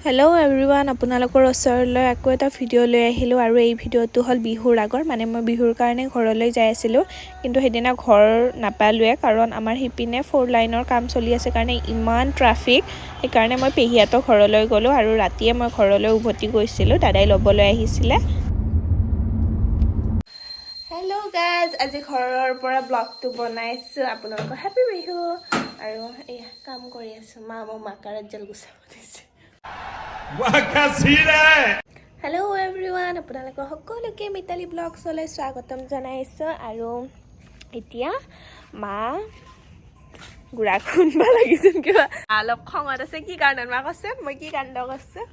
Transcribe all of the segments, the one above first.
Hello' everyone, আপোনালোকৰ ওচৰলৈ আকৌ এটা ভিডিঅ' লৈ আহিলোঁ আৰু এই ভিডিঅ'টো হ'ল বিহুৰ আগৰ। মানে মই বিহুৰ কাৰণে ঘৰলৈ যাই আছিলোঁ, কিন্তু সেইদিনা ঘৰ নাপালোৱে কাৰণ আমাৰ সিপিনে 4 লাইনৰ কাম চলি আছে কাৰণে ইমান ট্ৰাফিক। সেইকাৰণে মই পেহীহঁতৰ ঘৰলৈ গ'লোঁ আৰু ৰাতিয়ে মই ঘৰলৈ উভতি গৈছিলোঁ, দাদাই ল'বলৈ আহিছিলে। হেল্ল' গাইজ, আজি ঘৰৰ পৰা ব্লগটো বনাইছোঁ। আপোনালোকৰ হেপী বিহু। আৰু এয়া কাম কৰি আছোঁ, মা মোক মাকাৰত জাল গুচাব দিছে। হেল্ল' এভৰিৱান, আপোনালোকৰ সকলোকে মিতালী ব্লগছলৈ স্বাগতম জনাইছোঁ। আৰু এতিয়া মা গুড়া খুন্দবা লাগিছিল, কিবা অলপ খঙত আছে। কি কাৰণত মা কৈছে, মই কি কাণ্ড কৰিছোঁ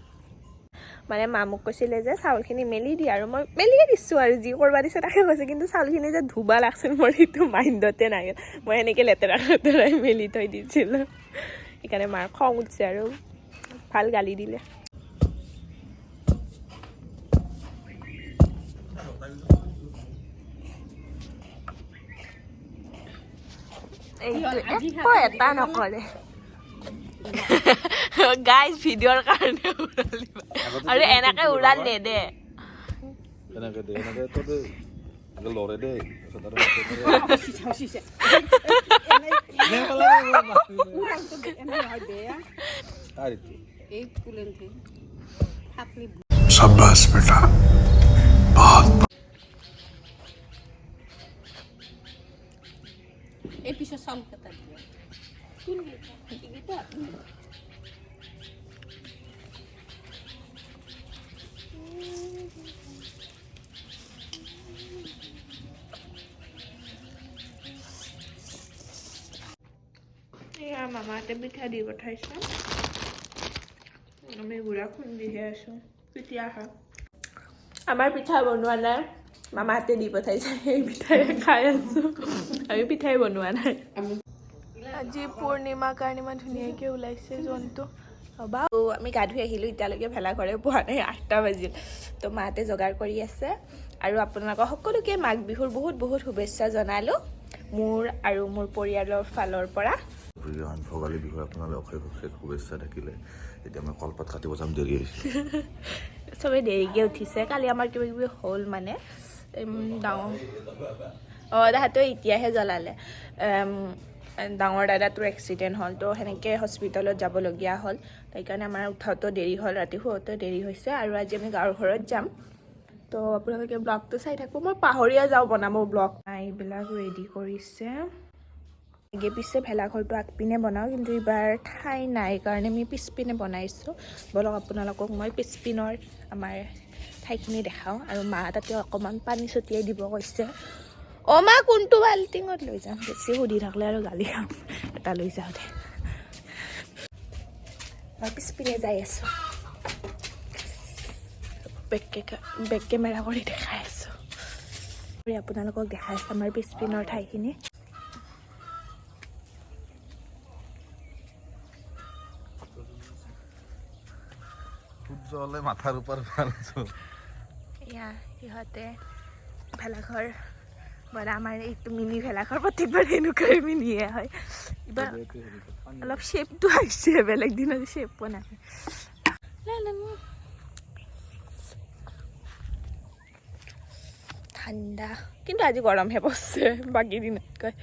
মানে মা মোক কৈছিলে যে চাউলখিনি মেলি দিয়ে, আৰু মই মেলিয়ে দিছোঁ আৰু যি কৰিব দিছে তাকে কৈছে। কিন্তু চাউলখিনি যে ধুবা লাগছিল মোৰ সেইটো মাইণ্ডতে নাই। মই এনেকৈ লেতেৰাই মেলি থৈ দিছিলোঁ। সেইকাৰণে মাৰ খং উঠিছে আৰু ভাল গালি দিলে। এটা নকৰে গাইজ, ভিডিঅ'ৰ কাৰণে উৰালিবা আৰু এনেকে উৰাল নেদে। লৰে দেই शाबाश बेटा, बहुत এই পিছত চাউল কেটা দিয়া কোন গীতা এয়া মামাহঁতে পিঠা দি পঠাইছে। আমি গুড়া খুন্দিহে আছোঁ, কেতিয়া খাম। আমাৰ পিঠা বনোৱা নাই, মামাহঁতে দি পঠাইছে, সেই পিঠাই খাই আছোঁ। আমি পিঠাই বনোৱা নাই। আজি পূৰ্ণিমাৰ কাৰণে ইমান ধুনীয়াকৈ ওলাইছে জন্তু। ৰ'বা, আমি গা ধুই আহিলোঁ, এতিয়ালৈকে ভেলাঘৰে পোৱা নাই, 8টা বাজিল। তো মাহঁতে যোগাৰ কৰি আছে। আৰু আপোনালোকক সকলোকে মাঘ বিহুৰ বহুত বহুত শুভেচ্ছা জনালোঁ, মোৰ আৰু মোৰ পৰিয়ালৰ ফালৰ পৰা। ভোগালী বিহু আপোনালৈ অশেষ অশেষ শুভেচ্ছা থাকিলে। এতিয়া মই কলপাত কাটিব যাম, দেৰি হৈছে। চবেই দেৰিকৈ উঠিছে, কালি আমাৰ কিবা কিবি হ'ল মানে ডাঙৰ তাহাঁতেও এতিয়াহে জ্বলালে। ডাঙৰ দাদাটোৰ এক্সিডেণ্ট হ'ল, তো সেনেকৈ হস্পিটেলত যাবলগীয়া হ'ল। সেইকাৰণে আমাৰ উঠাওঁতেও দেৰি হ'ল, ৰাতি শুৱতেও দেৰি হৈছে। আৰু আজি আমি গাঁৱৰ ঘৰত যাম, তো আপোনালোকে ব্লগটো চাই থাকোঁ। মই পাহৰিয়ে যাওঁ বনাব ব্লগ। এইবিলাক ৰেডি কৰিছে। আগে পিছে ভেলাঘৰটো আগপিনে বনাওঁ, কিন্তু এইবাৰ ঠাই নাই কাৰণে আমি পিছপিনে বনাইছোঁ। বলক আপোনালোকক মই পিছপিনৰ আমাৰ ঠাইখিনি দেখাওঁ। আৰু মা তাতে অকণমান পানী ছটিয়াই দিব কৈছে। অ' মা, কোনটো বাল্টিঙত লৈ যাম? বেছি সুধি থাকিলে আৰু গালি খাম। এটা লৈ যাওঁ দে। মই পিছপিনে যাই আছোঁ, বেক কেমেৰা কৰি দেখাই আছোঁ। আপোনালোকক দেখাই আছোঁ আমাৰ পিছপিনৰ ঠাইখিনি। সূৰ্য মাথাৰ ওপৰত এয়া সিহঁতে ভেলাঘৰ বৰা, আমাৰ এইটো মিনি ভেলাঘৰ প্ৰত্যেকবাৰ এনেকুৱাই মিনিয়ে হয়। এইবাৰ অলপ শ্বেপটো আহিছে, বেলেগ দিনত শ্বেপ পোৱা নাই। ঠাণ্ডা, কিন্তু আজি গৰমহে পৰছে বাকী দিনতকৈ।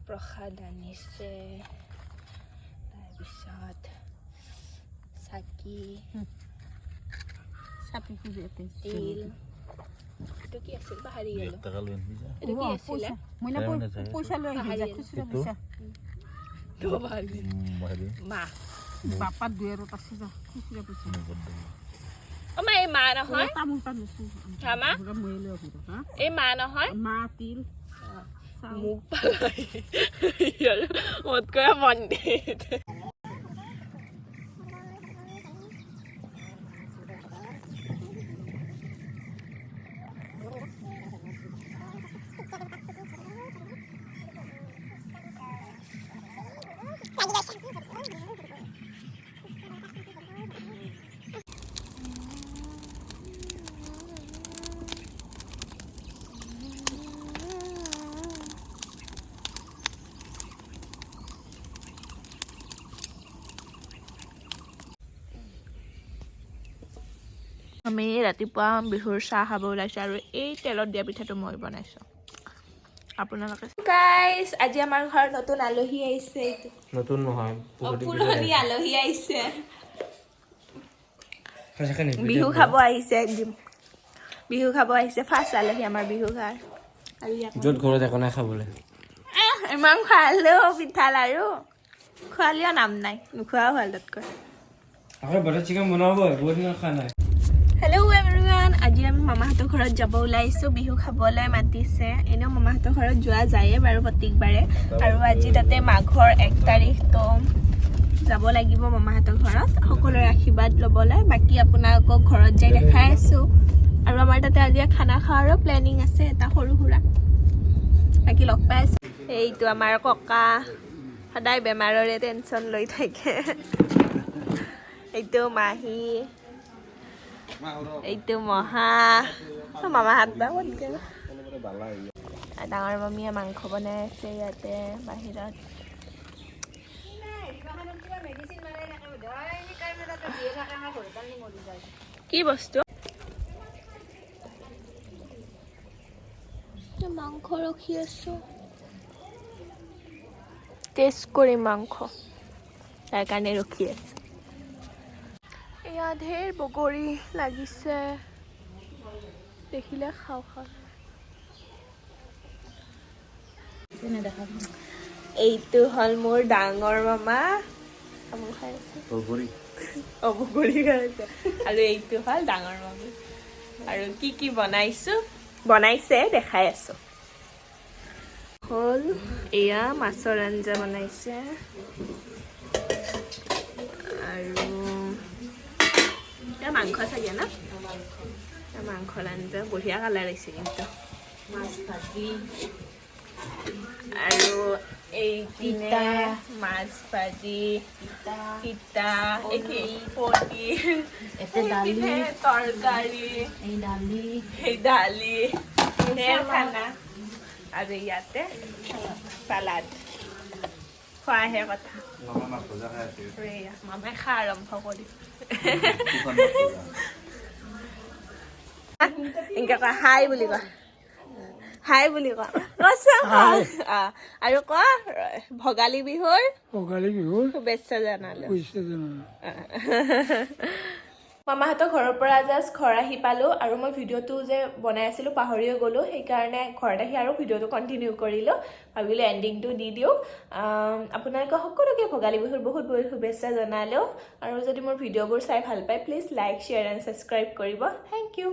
প্ৰসাদ আনিছে, তাৰপিছত চাকি, তিল। এইটো কি আছিল পাহাৰী গ'লো। এইটো কি আছিলে? পইচা লৈ মা বাপাত 2 আৰু আছে যা খুচুৰা পইচা। মা এই মা নহয়, মা এই মা নহয়, মা তিল মোক পালাই মোতকৈ পণ্ডিত। আমি ৰাতিপুৱা বিহুৰ চাহ খাব ওলাইছোঁ আৰু এই তেলত দিয়া পিঠাটো মই বনাইছোঁ আপোনালোকে গাইজ আজি আমাৰ ঘৰত নতুন আলহী আহিছে নতুন নহয় পুৰণি আলহী আহিছে বিহু খাব আহিছে একদিন বিহু খাব আহিছে ফাৰ্ষ্ট আলহী আমাৰ বিহু খাই আৰু য'ত ঘৰত একো নাই খাবলৈ ইমান খোৱালেও পিঠা লাৰু খোৱালেও নাম নাই নোখোৱাও ভাল তাতকৈ আকৌ বাটাৰ চিকেন বনাব বহুত দিন খোৱা নাই হেল্ল' এভৰিৱান আজি আমি মামাহঁতৰ ঘৰত যাব ওলাইছোঁ বিহু খাবলৈ মাতিছে এনেও মামাহঁতৰ ঘৰত যোৱা যায়ে বাৰু প্ৰত্যেকবাৰে আৰু আজি তাতে মাঘৰ 1 তাৰিখ তো যাব লাগিব মামাহঁতৰ ঘৰত সকলোৰে আশীৰ্বাদ ল'বলৈ বাকী আপোনালোকক ঘৰত যাই দেখাই আছোঁ আৰু আমাৰ তাতে আজি খানা খোৱাৰো প্লেনিং আছে এটা সৰু সুৰা বাকী লগ পাই আছোঁ এইটো আমাৰ ককা সদায় বেমাৰৰে টেনশ্যন লৈ থাকে এইটো মাহী এইটো মহা মামাহাত বা ক'ত গ'ল ডাঙৰ মামীয়ে মাংস বনাই আছে ইয়াতে বাহিৰত কি বস্তু মাংস ৰখি আছো টেষ্ট কৰিম মাংস তাৰ কাৰণে ৰখি আছো এয়া ঢেৰ বগৰী লাগিছে দেখিলে খাওঁ খাওঁ এইটো হ'ল মোৰ ডাঙৰ মামা তামোল খাই আছে বগৰী খাই আছে আৰু এইটো হ'ল ডাঙৰ মামী আৰু কি বনাইছে দেখাই আছো হ'ল এয়া মাছৰ আঞ্জা বনাইছে আৰু মাংস চাগে না মাংসৰ আঞ্জা বঢ়িয়া কালাৰ আহিছে কিন্তু মাছ ভাজি আৰু এইপিনে মাছ ভাজি তিতা পনীৰ তৰকাৰী এই দালি খানা আৰু ইয়াতে চালাড খোৱাহে কথা মামাই খা আৰম্ভ কৰি এনেকে কয় হাই বুলি কয় আৰু ক ভোগালী বিহুৰ শুভেচ্ছা জনালো মামাহঁতৰ ঘৰৰ পৰা জাষ্ট ঘৰ আহি পালোঁ আৰু মই ভিডিঅ'টো যে বনাই আছিলোঁ পাহৰিয়ে গ'লোঁ সেইকাৰণে ঘৰত আহি আৰু ভিডিঅ'টো কণ্টিনিউ কৰিলোঁ ভাবিলোঁ এণ্ডিংটো দি দিওঁ আপোনালোকে সকলোকে ভোগালী বিহুৰ বহুত বহুত শুভেচ্ছা জনালোঁ আৰু যদি মোৰ ভিডিঅ'বোৰ চাই ভাল পায় please like share and subscribe কৰিব থেংক ইউ